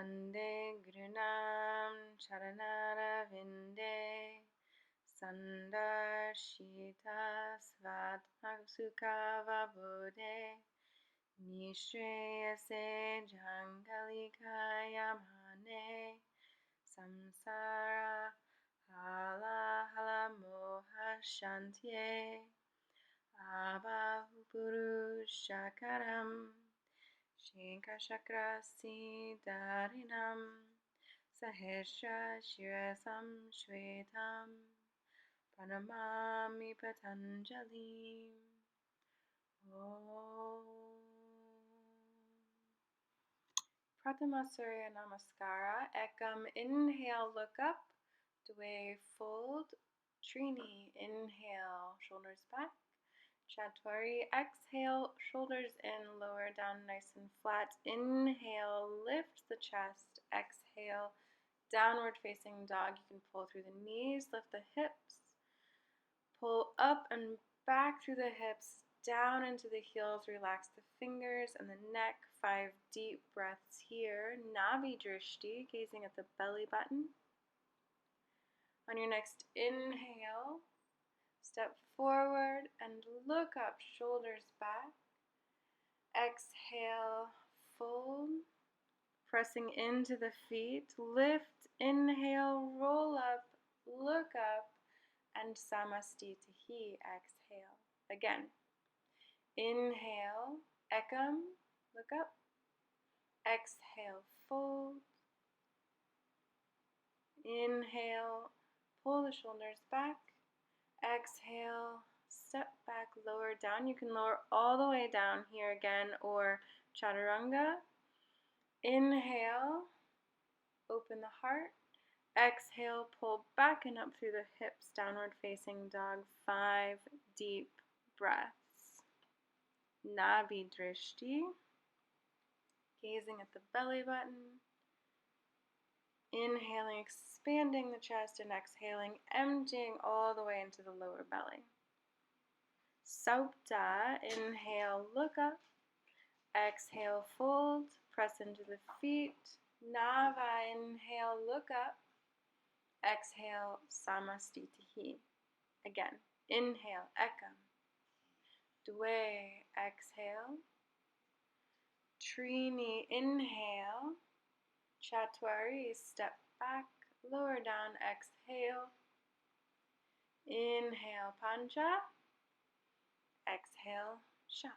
Vande Gurunam Charanara Sandarshita Svatmasukha Vabode Nishreyase Jangalikayamane Samsara Hala Hala Moha Shantye Abahupurusha Shankashakra Darinam Sahesra Shirasam Shvetam Pranamami Patanjali. Om. Pratama Surya Namaskara. Ekam, inhale, look up. Dwe, fold. Trini, inhale, shoulders back. Chatwari, exhale, shoulders in, lower down nice and flat. Inhale, lift the chest. Exhale, downward facing dog. You can pull through the knees, lift the hips. Pull up and back through the hips, down into the heels. Relax the fingers and the neck. 5 deep breaths here. Navi Drishti, gazing at the belly button. On your next inhale, step forward and look up, shoulders back. Exhale, fold, pressing into the feet. Lift, inhale, roll up, look up, and Samastitihi, exhale. Again, inhale, ekam, look up. Exhale, fold. Inhale, pull the shoulders back. Exhale, step back, lower down. You can lower all the way down here again, or chaturanga. Inhale, open the heart. Exhale, pull back and up through the hips, downward facing dog. 5 deep breaths. Navi Drishti, gazing at the belly button. Inhaling, expanding the chest, and exhaling, emptying all the way into the lower belly. Saupta, inhale, look up. Exhale, fold, press into the feet. Nava, inhale, look up. Exhale, Samastitihi. Again, inhale, ekam. Dwe, exhale. Trini, inhale. Chatwari, step back, lower down, exhale. Inhale, Pancha. Exhale, Sha.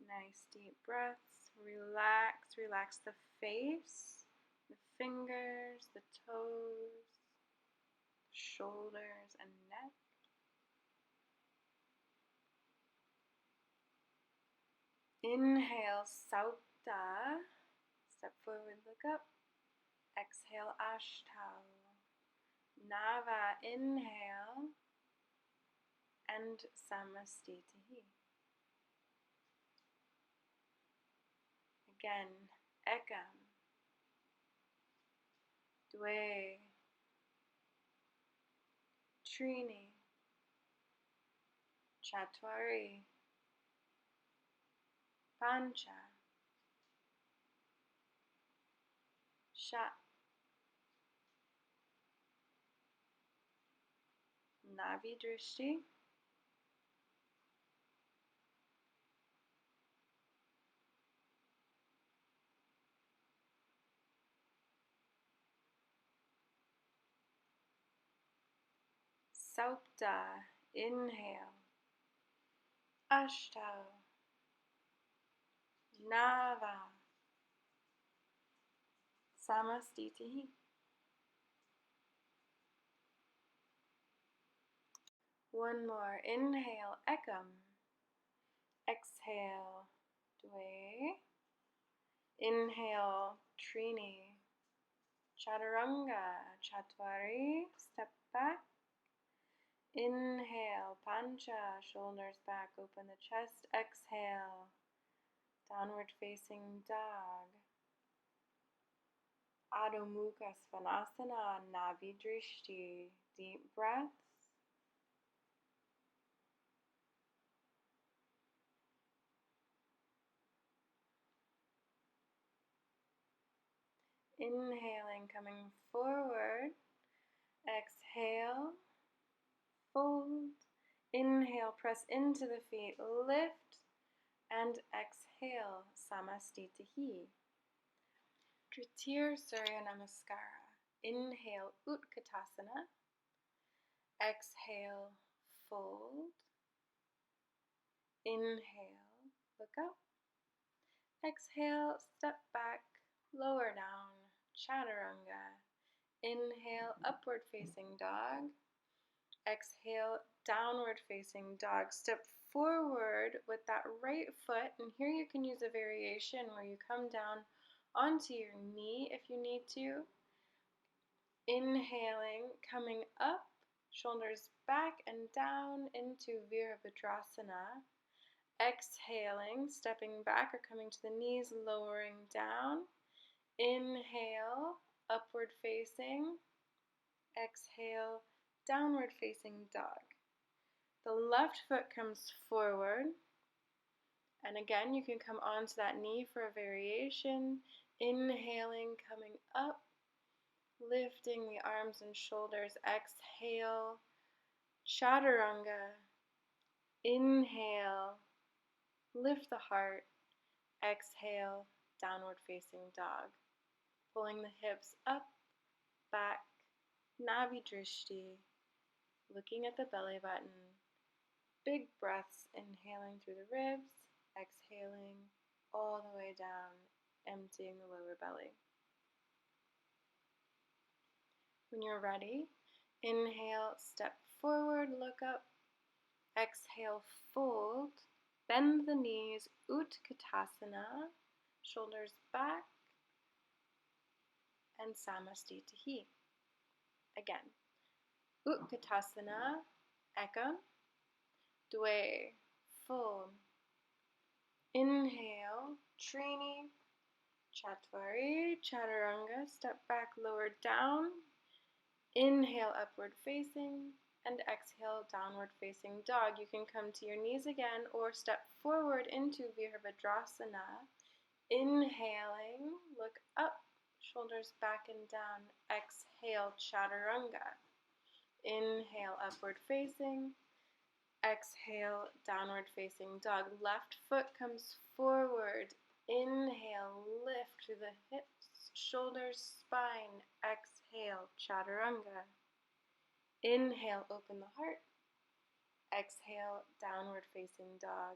Nice deep breaths. Relax, relax the face, the fingers, the toes, shoulders, and neck. Inhale, Saupta. Step forward, look up. Exhale, Ashtanga. Nava, inhale. And Samastitihi. Again, ekam. Dwe. Trini. Chatwari. Pancha. Sha. Navi Drishti. Saupta, inhale. Ashtanga. Nava. Samastitihi. One more. Inhale, ekam. Exhale, dwe. Inhale, trini. Chaturanga, chatwari. Step back. Inhale, pancha, shoulders back, open the chest. Exhale, downward facing dog. Adho Mukha Svanasana, Navi Drishti. Deep breaths. Inhaling, coming forward. Exhale, fold. Inhale, press into the feet, lift, and exhale, Samastitihi. Tritiya Surya Namaskara. Inhale, Utkatasana. Exhale, fold. Inhale, look up. Exhale, step back, lower down, Chaturanga. Inhale, upward facing dog. Exhale, downward facing dog. Step forward with that right foot, and here you can use a variation where you come down onto your knee if you need to. Inhaling, coming up, shoulders back and down into Virabhadrasana. Exhaling, stepping back or coming to the knees, lowering down. Inhale, upward facing. Exhale, downward facing dog. The left foot comes forward. And again, you can come onto that knee for a variation. Inhaling, coming up, lifting the arms and shoulders. Exhale, Chaturanga. Inhale, lift the heart. Exhale, downward facing dog. Pulling the hips up, back, Navi Drishti. Looking at the belly button. Big breaths, inhaling through the ribs, exhaling all the way down, emptying the lower belly. When you're ready, inhale, step forward, look up. Exhale, fold. Bend the knees, Utkatasana, shoulders back, and Samastitihi. Again, Utkatasana, Ekam, Dwe, fold. Inhale, Trini, Chatvari, Chaturanga, step back, lower down. Inhale, upward facing, and exhale, downward facing dog. You can come to your knees again or step forward into Virabhadrasana. Inhaling, look up, shoulders back and down. Exhale, Chaturanga. Inhale, upward facing. Exhale, downward facing dog. Left foot comes forward. Inhale, lift through the hips, shoulders, spine. Exhale, Chaturanga. Inhale, open the heart. Exhale, downward facing dog.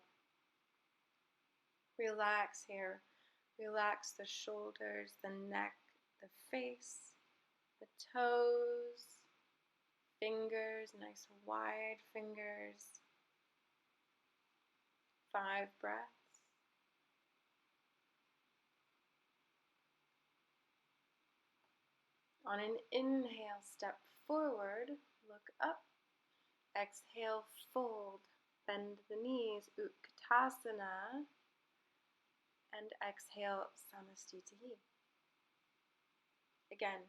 Relax here. Relax the shoulders, the neck, the face, the toes, fingers, nice wide fingers. 5 breaths. On an inhale, step forward, look up. Exhale, fold, bend the knees, Utkatasana, and exhale, Samastitihi. Again,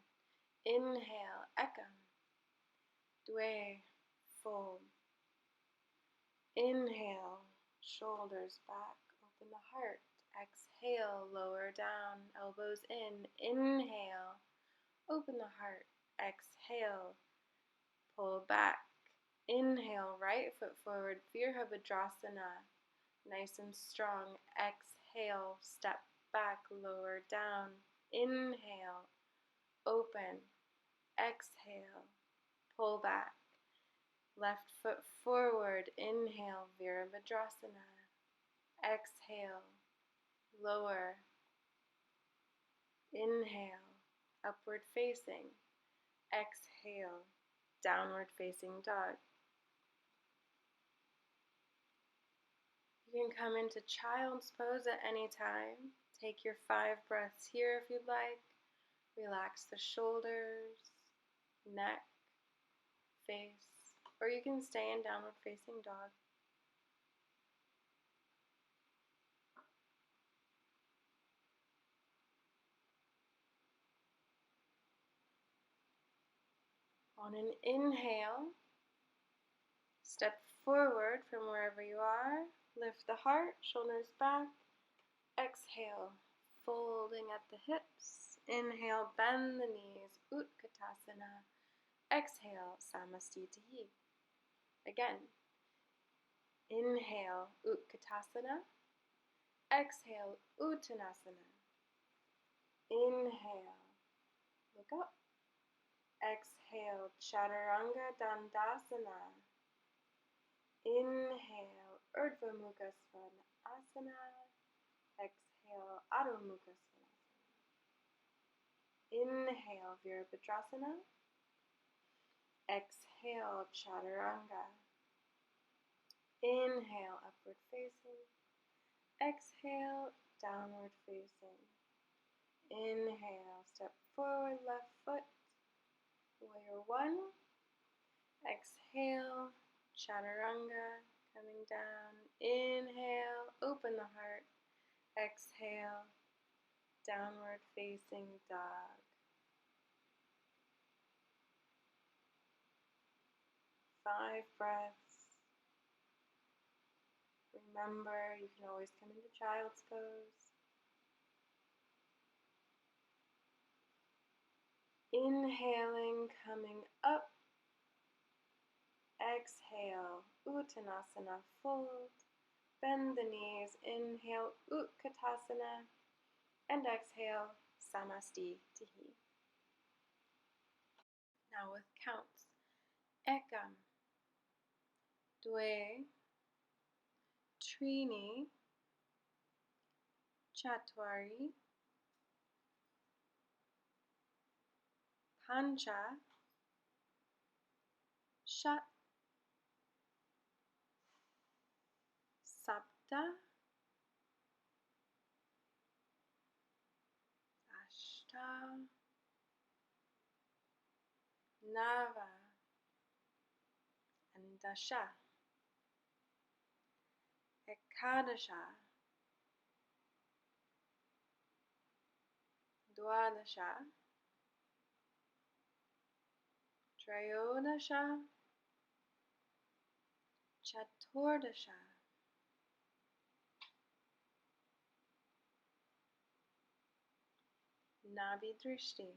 inhale, Ekam, Dwe, fold. Inhale, shoulders back, open the heart. Exhale, lower down, elbows in. Inhale, open the heart. Exhale, pull back. Inhale, right foot forward, Virabhadrasana. Nice and strong. Exhale, step back, lower down. Inhale, open. Exhale, pull back. Left foot forward. Inhale, Virabhadrasana. Exhale, lower. Inhale, upward facing. Exhale, downward facing dog. You can come into child's pose at any time. Take your 5 breaths here if you'd like. Relax the shoulders, neck, face, or you can stay in downward facing dog. On an inhale, step forward from wherever you are. Lift the heart, shoulders back. Exhale, folding at the hips. Inhale, bend the knees, Utkatasana. Exhale, Samastitihi. Again, inhale, Utkatasana. Exhale, Uttanasana. Inhale, look up. Exhale, Chaturanga Dandasana. Inhale, Urdhva Mukha Svanasana. Exhale, Adho Mukha Svanasana. Inhale, Virabhadrasana. Exhale, Chaturanga. Inhale, upward facing. Exhale, downward facing. Inhale, step forward, left foot. Warrior one. Exhale, Chaturanga, coming down. Inhale, open the heart. Exhale, downward facing dog. 5 breaths. Remember, you can always come into child's pose. Inhaling, coming up. Exhale, Uttanasana, fold. Bend the knees. Inhale, Utkatasana. And exhale, Samastitihi. Now with counts. Ekam, Dwe, Trini, Chatwari, Pancha, Shat, Sapta, Ashta, Nava, and Dasha. Ekadasha, Dwadasha, Trayodasha, Chaturdasha, Nabhi-drishti,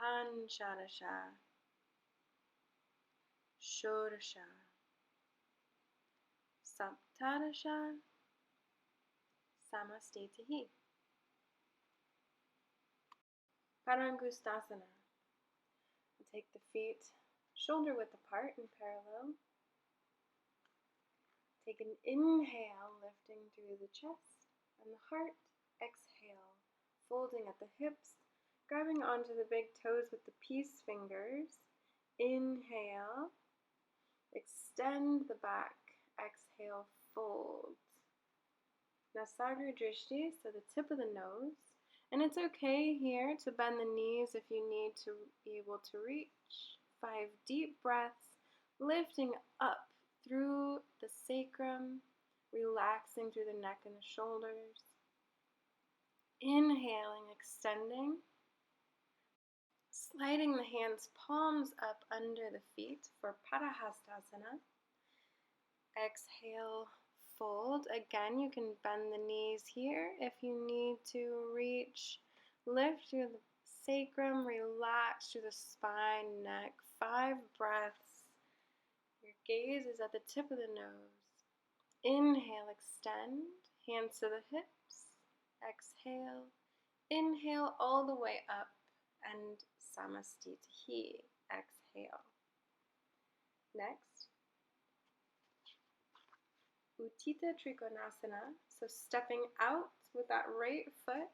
Panchadasha, Shodasha, Saptadasha, Samastitihi. Padangustasana. Take the feet shoulder width apart and parallel. Take an inhale, lifting through the chest and the heart. Exhale, folding at the hips, grabbing onto the big toes with the peace fingers. Inhale, extend the back. Exhale, fold. Now Sagra Drishti, so the tip of the nose. And it's okay here to bend the knees if you need to be able to reach. 5 deep breaths, lifting up through the sacrum, relaxing through the neck and the shoulders. Inhaling, extending, sliding the hands palms up under the feet for Padahastasana. Exhale, fold. Again, you can bend the knees here if you need to reach. Lift through the sacrum, relax through the spine, neck. 5 breaths. Your gaze is at the tip of the nose. Inhale, extend, hands to the hips. Exhale, inhale all the way up and Samastitihi. Exhale. Next, Uttita Trikonasana, so stepping out with that right foot.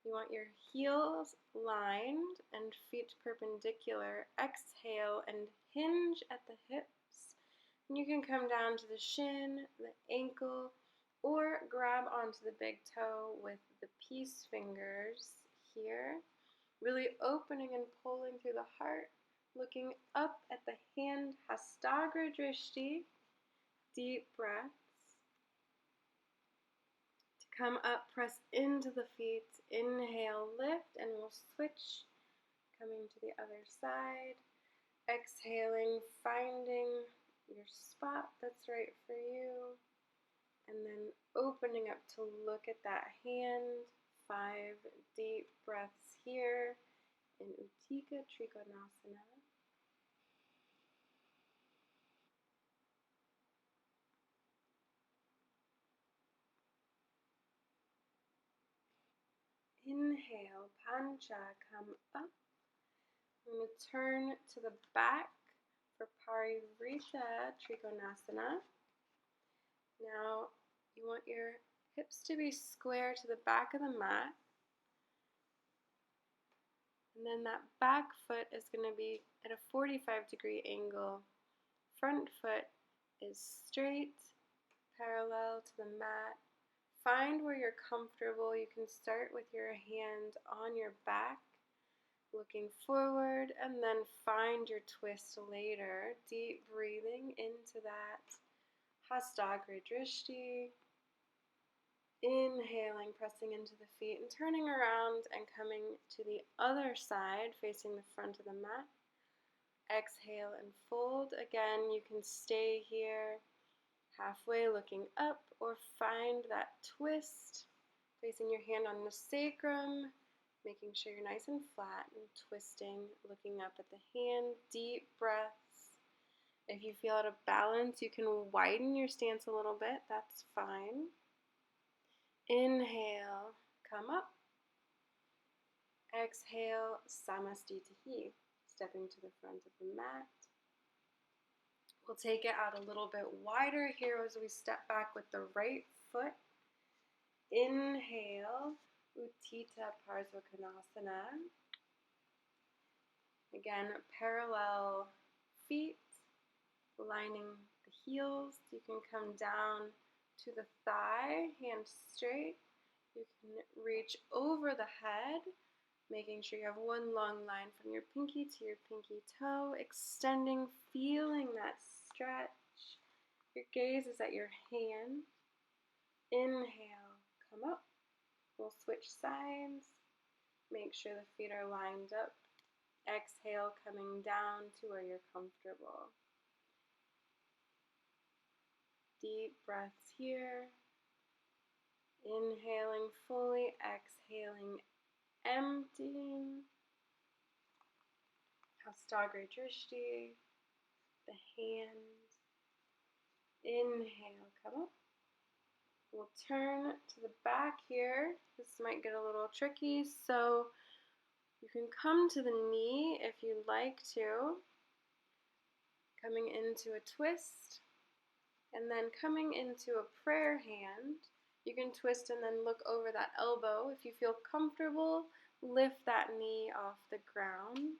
You want your heels lined and feet perpendicular. Exhale and hinge at the hips. And you can come down to the shin, the ankle, or grab onto the big toe with the peace fingers here. Really opening and pulling through the heart. Looking up at the hand, Hastagra Drishti. Deep breaths. To come up, press into the feet. Inhale, lift, and we'll switch. Coming to the other side. Exhaling, finding your spot that's right for you. And then opening up to look at that hand. 5 deep breaths here in Utthita Trikonasana. Inhale, Pancha, come up. I'm going to turn to the back for Parivrita Trikonasana. Now, you want your hips to be square to the back of the mat. And then that back foot is going to be at a 45-degree angle. Front foot is straight, parallel to the mat. Find where you're comfortable. You can start with your hand on your back, looking forward, and then find your twist later. Deep breathing into that Hastagri Drishti. Inhaling, pressing into the feet and turning around and coming to the other side, facing the front of the mat. Exhale and fold. Again, you can stay here, halfway looking up, or find that twist, placing your hand on the sacrum, making sure you're nice and flat and twisting, looking up at the hand. Deep breaths. If you feel out of balance, you can widen your stance a little bit. That's fine. Inhale, come up. Exhale, Samastitihi, stepping to the front of the mat. We'll take it out a little bit wider here as we step back with the right foot. Inhale, Utthita Parsvakonasana. Again, parallel feet, lining the heels. You can come down to the thigh, hands straight. You can reach over the head, making sure you have one long line from your pinky to your pinky toe, extending, feeling that stretch. Your gaze is at your hand. Inhale, come up. We'll switch sides. Make sure the feet are lined up. Exhale, coming down to where you're comfortable. Deep breaths here. Inhaling fully, exhaling, emptying. Hastagri Drishti, the hand. Inhale, come up. We'll turn to the back here. This might get a little tricky, so you can come to the knee if you'd like to. Coming into a twist. And then coming into a prayer hand, you can twist and then look over that elbow. If you feel comfortable, lift that knee off the ground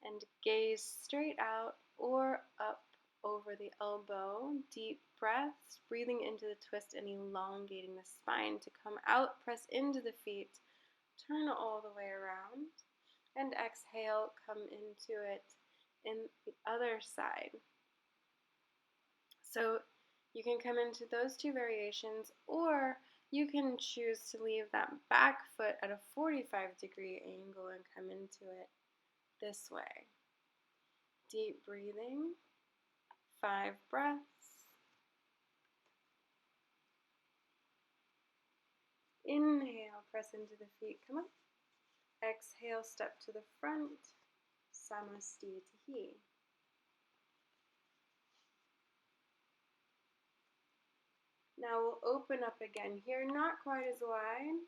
and gaze straight out or up over the elbow. Deep breaths, breathing into the twist and elongating the spine to come out. Press into the feet, turn all the way around, and exhale, come into it in the other side. So you can come into those two variations, or you can choose to leave that back foot at a 45-degree angle and come into it this way. Deep breathing, 5 breaths. Inhale, press into the feet, come up. Exhale, step to the front, Samastitihi. Now we'll open up again here, not quite as wide.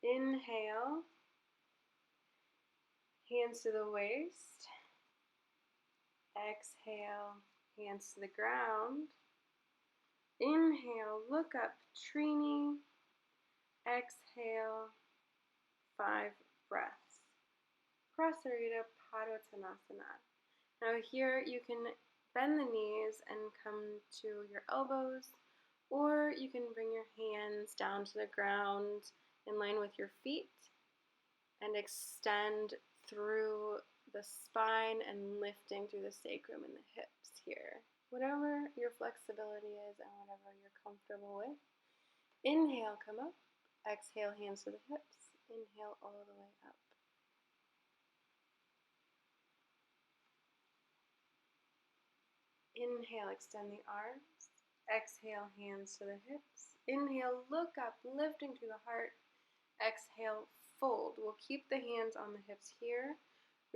Inhale, hands to the waist. Exhale, hands to the ground. Inhale, look up, Trini. Exhale, 5 breaths. Prasarita Padottanasana. Now here you can bend the knees and come to your elbows, or you can bring your hands down to the ground in line with your feet and extend through the spine and lifting through the sacrum and the hips here. Whatever your flexibility is and whatever you're comfortable with. Inhale, come up. Exhale, hands to the hips. Inhale all the way up. Inhale, extend the arms. Exhale, hands to the hips. Inhale, look up, lifting through the heart. Exhale, fold. We'll keep the hands on the hips here,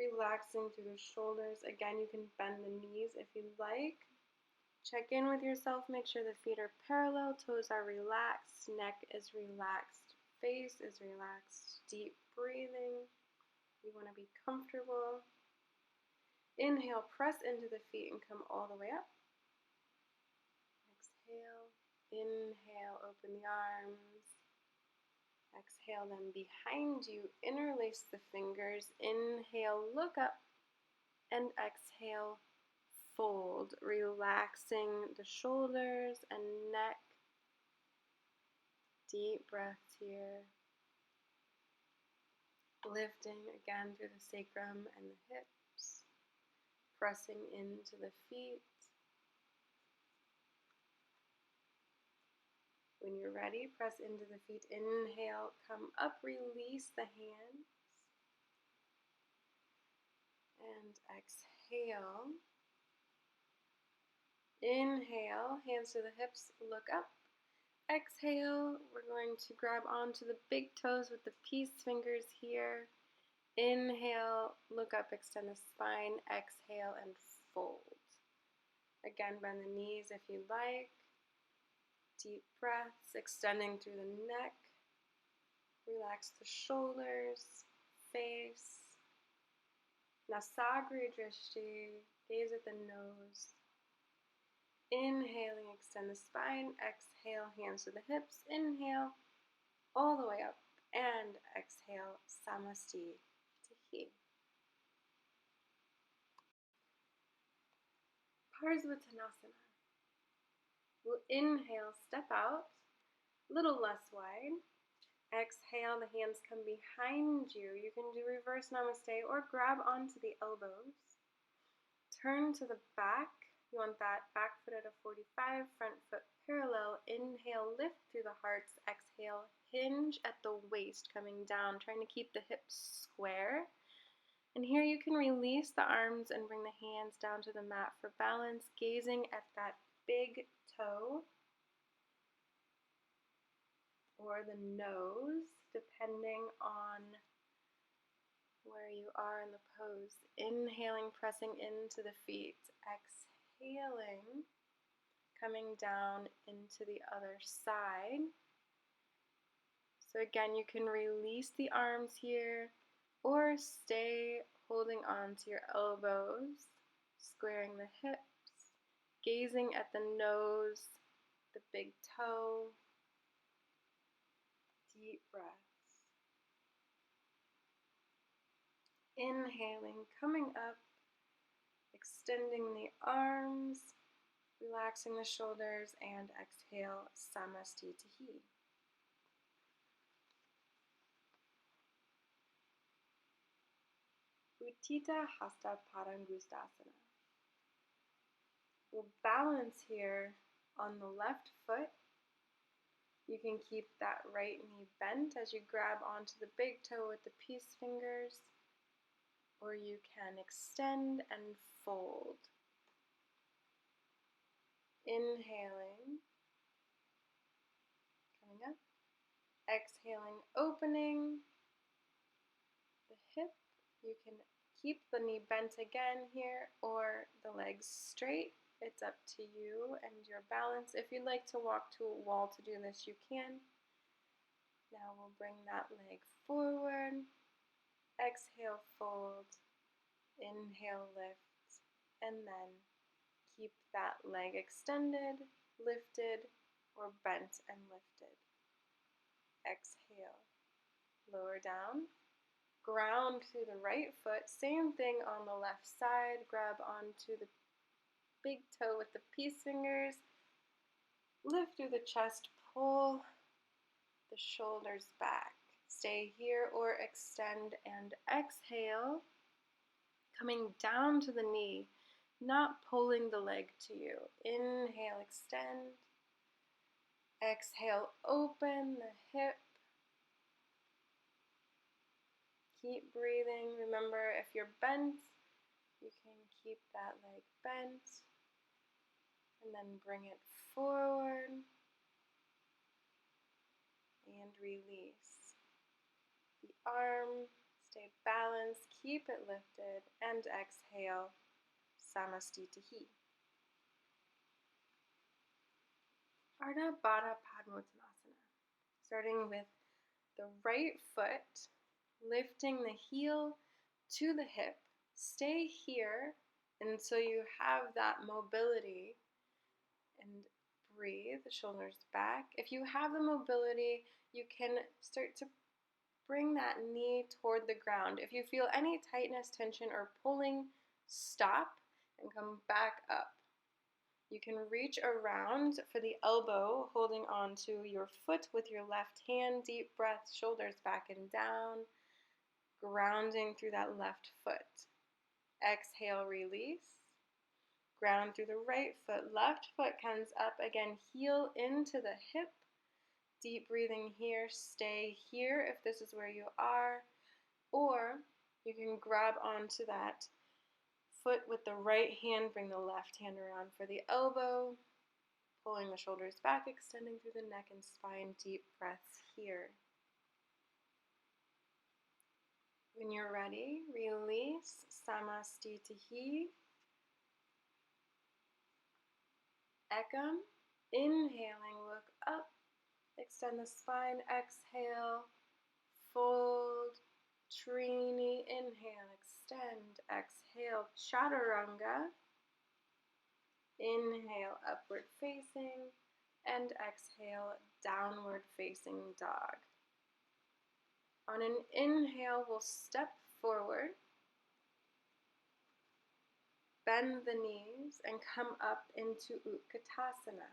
relaxing through the shoulders. Again, you can bend the knees if you'd like. Check in with yourself, make sure the feet are parallel, toes are relaxed, neck is relaxed, face is relaxed. Deep breathing. You want to be comfortable. Inhale, press into the feet and come all the way up. Exhale, inhale, open the arms. Exhale them behind you, interlace the fingers. Inhale, look up, and exhale, fold, relaxing the shoulders and neck. Deep breaths here. Lifting again through the sacrum and the hips. Pressing into the feet. When you're ready, press into the feet. Inhale, come up, release the hands. And exhale. Inhale, hands to the hips, look up. Exhale, we're going to grab onto the big toes with the peace fingers here. Inhale, look up, extend the spine. Exhale and fold. Again, bend the knees if you like. Deep breaths, extending through the neck. Relax the shoulders, face. Nasagri drishti, gaze at the nose. Inhaling, extend the spine. Exhale, hands to the hips. Inhale, all the way up. And exhale, samasti tahi. Parsvottanasana. We'll inhale, step out, little less wide. Exhale, the hands come behind you. You can do reverse namaste or grab onto the elbows. Turn to the back. You want that back foot at a 45, front foot parallel. Inhale, lift through the hearts. Exhale, hinge at the waist, coming down, trying to keep the hips square. And here you can release the arms and bring the hands down to the mat for balance, gazing at that big toe or the nose, depending on where you are in the pose. Inhaling, pressing into the feet. Exhaling, coming down into the other side. So again, you can release the arms here or stay holding on to your elbows, squaring the hips, gazing at the nose, the big toe. Deep breaths. Inhaling, coming up, extending the arms, relaxing the shoulders, and exhale, samasti tahi. Uttita Hasta Padangustasana. We'll balance here on the left foot. You can keep that right knee bent as you grab onto the big toe with the peace fingers, or you can extend and fold. Inhaling, coming up, exhaling, opening the hip. You can keep the knee bent again here or the legs straight. It's up to you and your balance. If you'd like to walk to a wall to do this, you can. Now we'll bring that leg forward. Exhale, fold. Inhale, lift. And then keep that leg extended, lifted, or bent and lifted. Exhale. Lower down. Ground through the right foot. Same thing on the left side. Grab onto the big toe with the peace fingers. Lift through the chest. Pull the shoulders back. Stay here or extend and exhale. Coming down to the knee, not pulling the leg to you. Inhale, extend. Exhale, open the hip. Keep breathing. Remember, if you're bent, you can keep that leg bent. and then bring it forward and release. The arm, stay balanced, keep it lifted, and exhale, Samastitihi. Ardha Baddha Padmottanasana. Starting with the right foot, lifting the heel to the hip. Stay here until you have that mobility and breathe, shoulders back. If you have the mobility, you can start to bring that knee toward the ground. If you feel any tightness, tension, or pulling, stop and come back up. You can reach around for the elbow, holding on to your foot with your left hand. Deep breath, shoulders back and down, grounding through that left foot. Exhale, release. Ground through the right foot. Left foot comes up again, heel into the hip. Deep breathing here. Stay here if this is where you are. Or you can grab onto that foot with the right hand. Bring the left hand around for the elbow. Pulling the shoulders back, extending through the neck and spine. Deep breaths here. When you're ready, release. Samastitihi. Ekam. Inhaling, look up. Extend the spine. Exhale. Fold. Trini. Inhale, extend. Exhale, Chaturanga. Inhale, upward facing. And exhale, downward facing dog. On an inhale, we'll step forward. Bend the knees and come up into Utkatasana.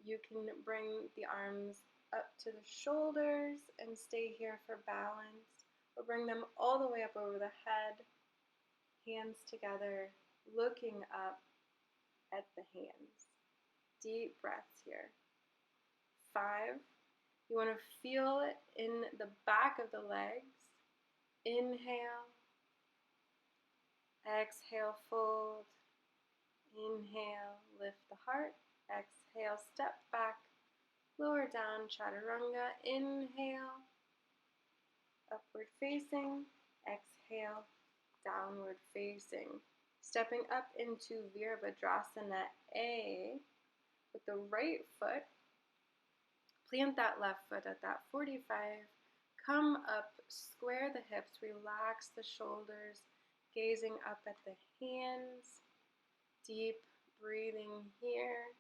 You can bring the arms up to the shoulders and stay here for balance, or bring them all the way up over the head, hands together, looking up at the hands. Deep breaths here. 5. You want to feel it in the back of the legs. Inhale. Exhale, fold. Inhale, lift the heart. Exhale, step back. Lower down, Chaturanga. Inhale, upward facing. Exhale, downward facing. Stepping up into Virabhadrasana A with the right foot. Plant that left foot at that 45. Come up, square the hips, relax the shoulders, gazing up at the hands. Deep breathing here.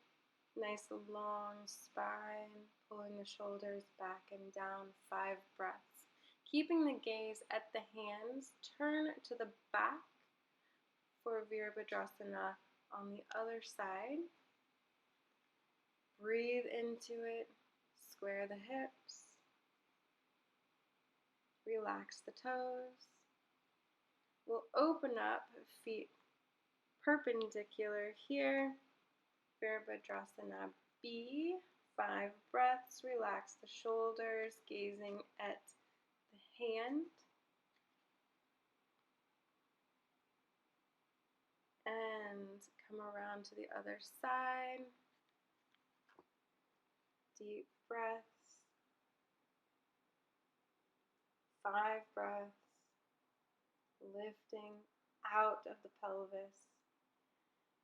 Nice long spine, pulling the shoulders back and down. 5 breaths. Keeping the gaze at the hands, turn to the back for Virabhadrasana on the other side. Breathe into it, square the hips, relax the toes. We'll open up, feet perpendicular here. Virabhadrasana B. 5 breaths, relax the shoulders, gazing at the hand. And come around to the other side. Deep breaths. 5 breaths. Lifting out of the pelvis.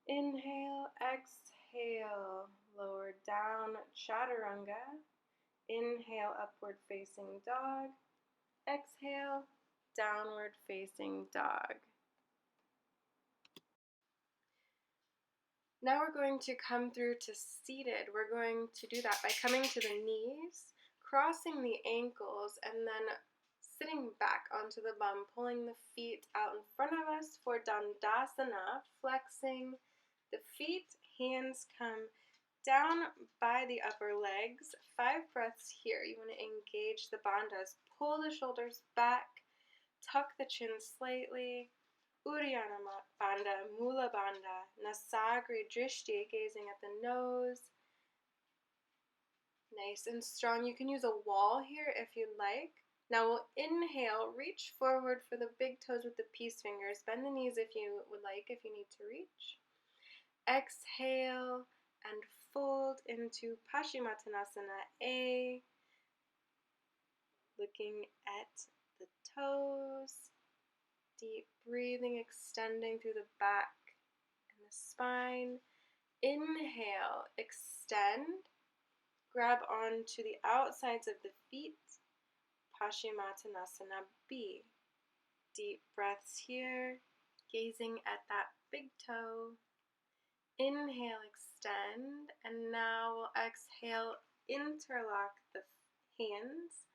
Inhale, exhale, lower down, Chaturanga. Inhale, upward facing dog. Exhale, downward facing dog. Now we're going to come through to seated. We're going to do that by coming to the knees, crossing the ankles, and then sitting back onto the bum, pulling the feet out in front of us for Dandasana, flexing the feet, hands come down by the upper legs. 5 breaths here. You want to engage the bandhas. Pull the shoulders back, tuck the chin slightly. Uddiyana Bandha, Mula Bandha, Nasagri Drishti, gazing at the nose. Nice and strong. You can use a wall here if you'd like. Now we'll inhale, reach forward for the big toes with the peace fingers. Bend the knees if you would like, if you need to reach. Exhale and fold into Paschimottanasana A, looking at the toes, deep breathing, extending through the back and the spine. Inhale, extend, grab onto the outsides of the feet, Paschimottanasana B. Deep breaths here, gazing at that big toe. Inhale, extend, and now we'll exhale, interlock the hands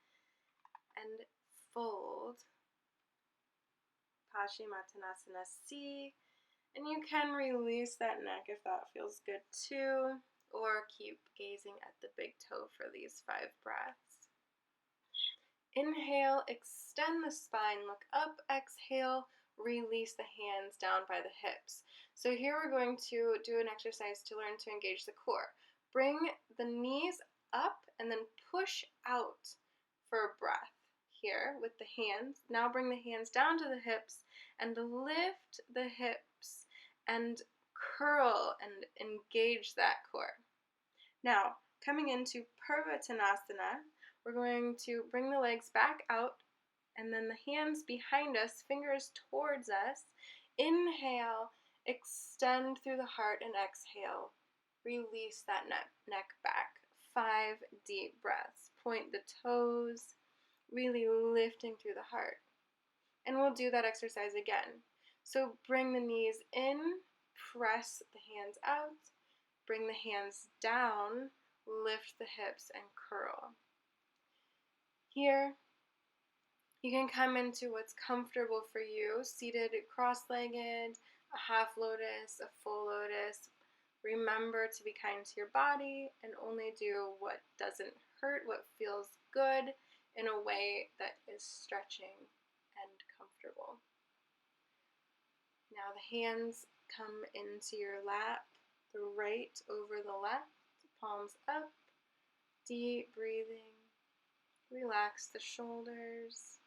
and fold Paschimottanasana C. And you can release that neck if that feels good too, or keep gazing at the big toe for these 5 breaths. Inhale, extend the spine, look up, exhale, release the hands down by the hips. So here we're going to do an exercise to learn to engage the core. Bring the knees up and then push out for a breath here with the hands. Now bring the hands down to the hips and lift the hips and curl and engage that core. Now, coming into Purvottanasana, we're going to bring the legs back out and then the hands behind us, fingers towards us. Inhale, extend through the heart, and exhale. Release that neck back. 5 deep breaths. Point the toes, really lifting through the heart. And we'll do that exercise again. So bring the knees in, press the hands out, bring the hands down, lift the hips, and curl. Here, you can come into what's comfortable for you, seated cross-legged, a half lotus, a full lotus. Remember to be kind to your body and only do what doesn't hurt, what feels good in a way that is stretching and comfortable. Now the hands come into your lap, the right over the left, palms up, deep breathing. Relax the shoulders.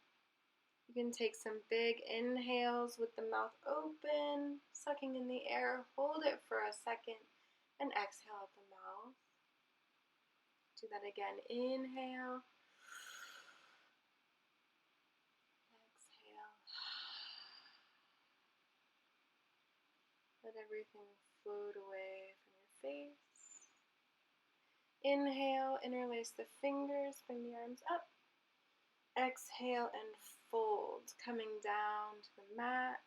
You can take some big inhales with the mouth open, sucking in the air. Hold it for a second and exhale out the mouth. Do that again. Inhale. Exhale. Let everything float away from your face. Inhale, interlace the fingers, bring the arms up. Exhale and fold, coming down to the mat.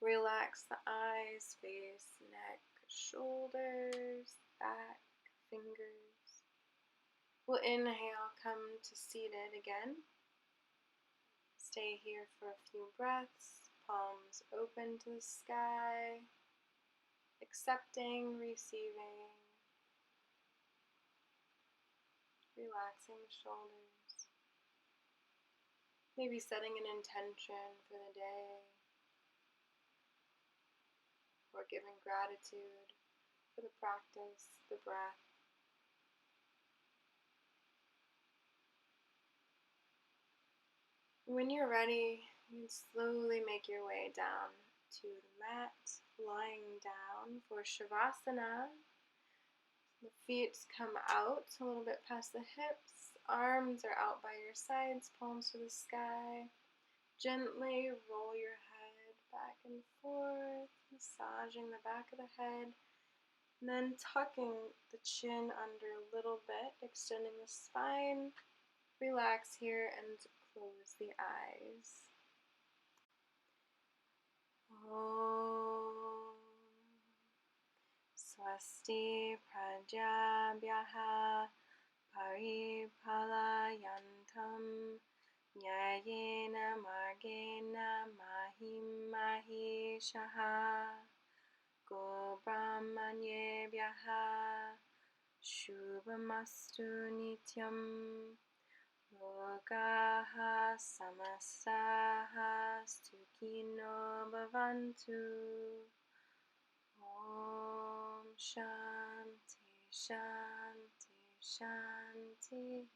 Relax the eyes, face, neck, shoulders, back, fingers. We'll inhale, come to seated again. Stay here for a few breaths, palms open to the sky, accepting, receiving, relaxing the shoulders. Maybe setting an intention for the day, or giving gratitude for the practice, the breath. When you're ready, you can slowly make your way down to the mat, lying down for Shavasana. The feet come out a little bit past the hips, arms are out by your sides, palms to the sky. Gently roll your head back and forth, massaging the back of the head, and then tucking the chin under a little bit, extending the spine. Relax here and close the eyes. Om Swasti Prajabhyaha Paripalayantam Nyayena Margena Mahim Mahishaha Go Brahmanyebhyaha Shubhamastu Nityam Lokaha Samastaha Sukhino Bhavantu. Om Shanti Shanti Shanti.